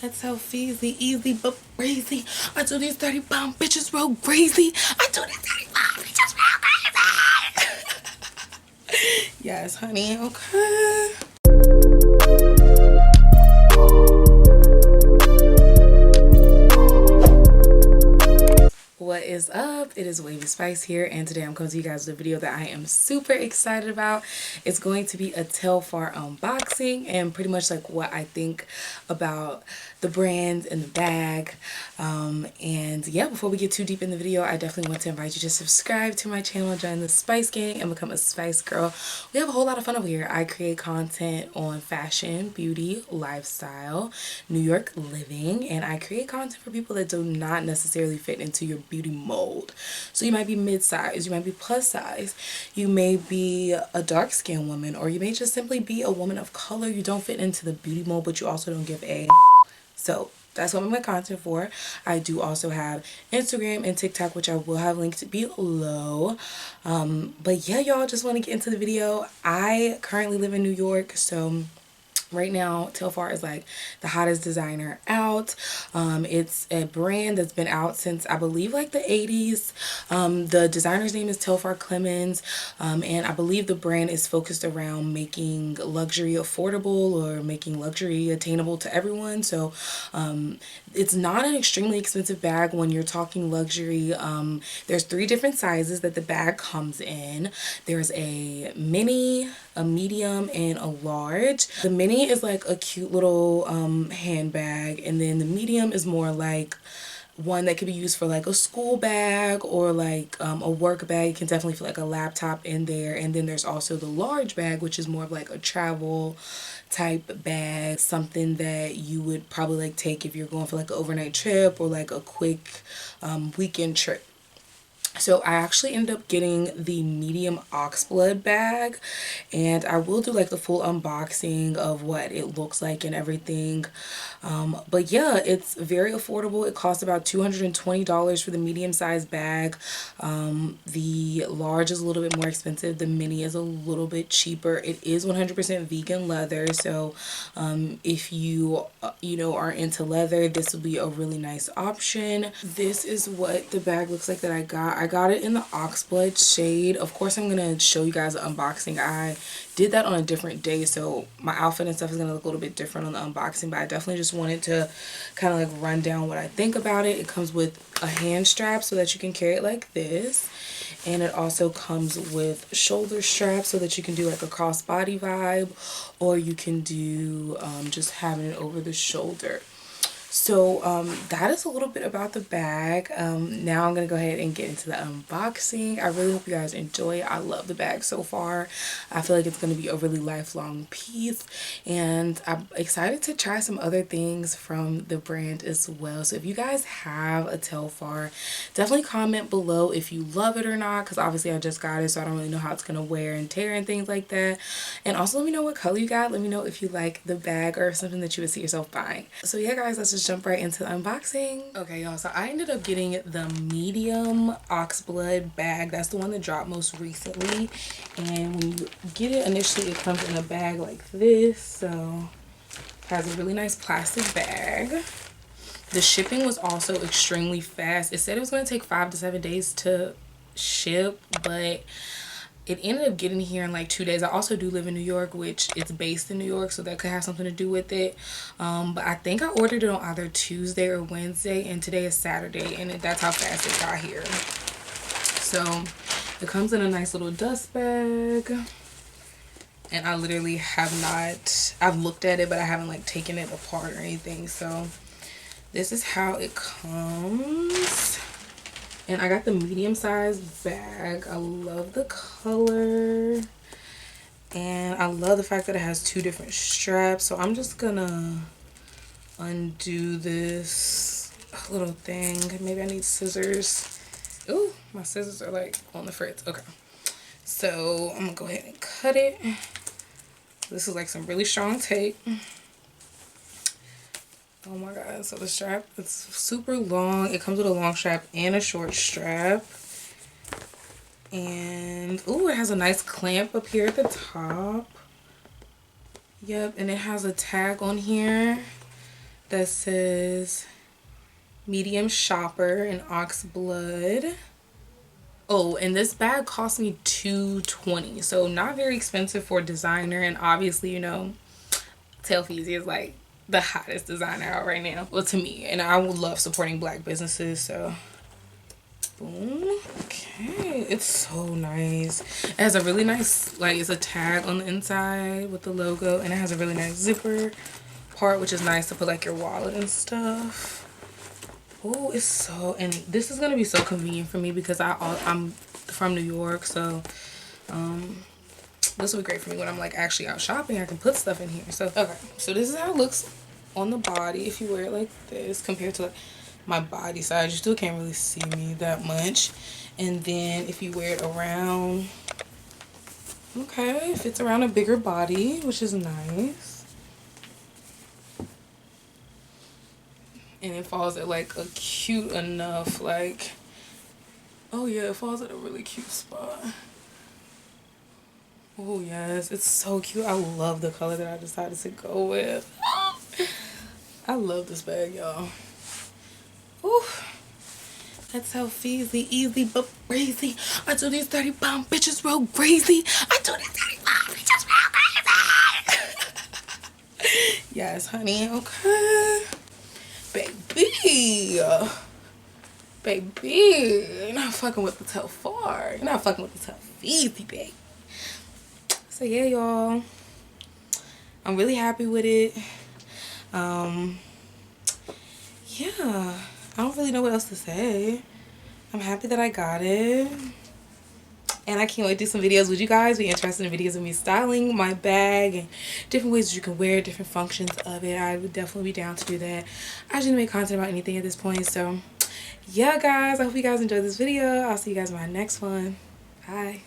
That's how feezy, easy, but crazy. I do these 30-pound bitches real crazy. I do these 30-pound bitches real crazy. Yes, honey, okay. What is up? It is Wavy Spice here, and today I'm coming to you guys with a video that I am super excited about. It's going to be a Telfar unboxing and pretty much like what I think about the brand and the bag. And yeah, before we get too deep in the video, I definitely want to invite you to subscribe to my channel, join the Spice Gang, and become a Spice Girl. We have a whole lot of fun over here. I create content on fashion, beauty, lifestyle, New York living, and I create content for people that do not necessarily fit into your beauty mold. So you might be mid-size, you might be plus size, you may be a dark-skinned woman, or you may just simply be a woman of color. You don't fit into the beauty mold, but you also don't give a so that's what I'm my content for. I do also have Instagram and TikTok, which I will have linked below. But yeah, y'all, just want to get into the video. I currently live in New York, so right now Telfar is like the hottest designer out. It's a brand that's been out since I believe like the 80s. The designer's name is Telfar Clemens, and I believe the brand is focused around making luxury affordable or making luxury attainable to everyone. So it's not an extremely expensive bag when you're talking luxury. There's 3 different sizes that the bag comes in. There's a mini, a medium, and a large. The mini is like a cute little handbag, and then the medium is more like one that could be used for like a school bag or like a work bag. You can definitely fit like a laptop in there. And then there's also the large bag, which is more of like a travel type bag, something that you would probably like take if you're going for like an overnight trip or like a quick weekend trip. So I actually ended up getting the medium oxblood bag, and I will do like the full unboxing of what it looks like and everything. But yeah, it's very affordable. It costs about $220 for the medium sized bag. The large is a little bit more expensive. The mini is a little bit cheaper. It is 100% vegan leather, so if you are into leather, this will be a really nice option. This is what the bag looks like that I got. I got it in the oxblood shade. Of course, I'm gonna show you guys the unboxing. I did that on a different day, so my outfit and stuff is gonna look a little bit different on the unboxing, but I definitely just wanted to kind of like run down what I think about it. It comes with a hand strap so that you can carry it like this, and it also comes with shoulder straps so that you can do like a crossbody vibe, or you can do just having it over the shoulder. So that is a little bit about the bag. Now I'm gonna go ahead and get into the unboxing. I really hope you guys enjoy it. I love the bag so far. I feel like it's gonna be a really lifelong piece, and I'm excited to try some other things from the brand as well. So if you guys have a Telfar, definitely comment below if you love it or not, because obviously I just got it, so I don't really know how it's gonna wear and tear and things like that. And also let me know what color you got. Let me know if you like the bag or something that you would see yourself buying. So yeah, guys, let's just jump right into the unboxing. Okay, y'all, so I ended up getting the medium oxblood bag. That's the one that dropped most recently, and when you get it initially, it comes in a bag like this. So it has a really nice plastic bag. The shipping was also extremely fast. It said it was going to take 5 to 7 days to ship, but it ended up getting here in like 2 days. I also do live in New York, which it's based in New York, so that could have something to do with it. But I think I ordered it on either Tuesday or Wednesday, and today is Saturday, and that's how fast it got here. So it comes in a nice little dust bag, and I literally have not, I've looked at it, but I haven't like taken it apart or anything. So this is how it comes. And I got the medium sized bag. I love the color, and I love the fact that it has 2 different straps. So I'm just gonna undo this little thing. Maybe I need scissors. Ooh, my scissors are like on the fritz. Okay, so I'm gonna go ahead and cut it. This is like some really strong tape. Oh my god, so the strap, it's super long. It comes with a long strap and a short strap. And, ooh, it has a nice clamp up here at the top. Yep, and it has a tag on here that says medium shopper and oxblood. Oh, and this bag cost me $220, so not very expensive for designer. And obviously, you know, Telfar is like the hottest designer out right now, well, to me, and I would love supporting black businesses. So boom. Okay, it's so nice. It has a really nice, like, it's a tag on the inside with the logo, and it has a really nice zipper part, which is nice to put like your wallet and stuff. Oh, it's so, and this is gonna be so convenient for me because I'm from New York, so this will be great for me when I'm like actually out shopping. I can put stuff in here. So okay, so this is how it looks on the body if you wear it like this compared to like my body size. You still can't really see me that much. And then if you wear it around, okay, it fits around a bigger body, which is nice. And it falls at like a cute enough, like, oh yeah, it falls at a really cute spot. Oh yes, it's so cute. I love the color that I decided to go with. I love this bag, y'all. Ooh, that's how easy but crazy. I do these 30-pound bitches real crazy. I do these 30-pound bitches real crazy. Yes, honey. Okay. Baby, you're not fucking with the Telfar. You're not fucking with the Telfar, babe. So yeah, y'all, I'm really happy with it. Yeah, I don't really know what else to say. I'm happy that I got it, and I can't wait to do some videos with you guys. Be interested in videos of me styling my bag and different ways that you can wear, different functions of it. I would definitely be down to do that. I just need to make content about anything at this point. So yeah, guys, I hope you guys enjoyed this video. I'll see you guys in my next one. Bye.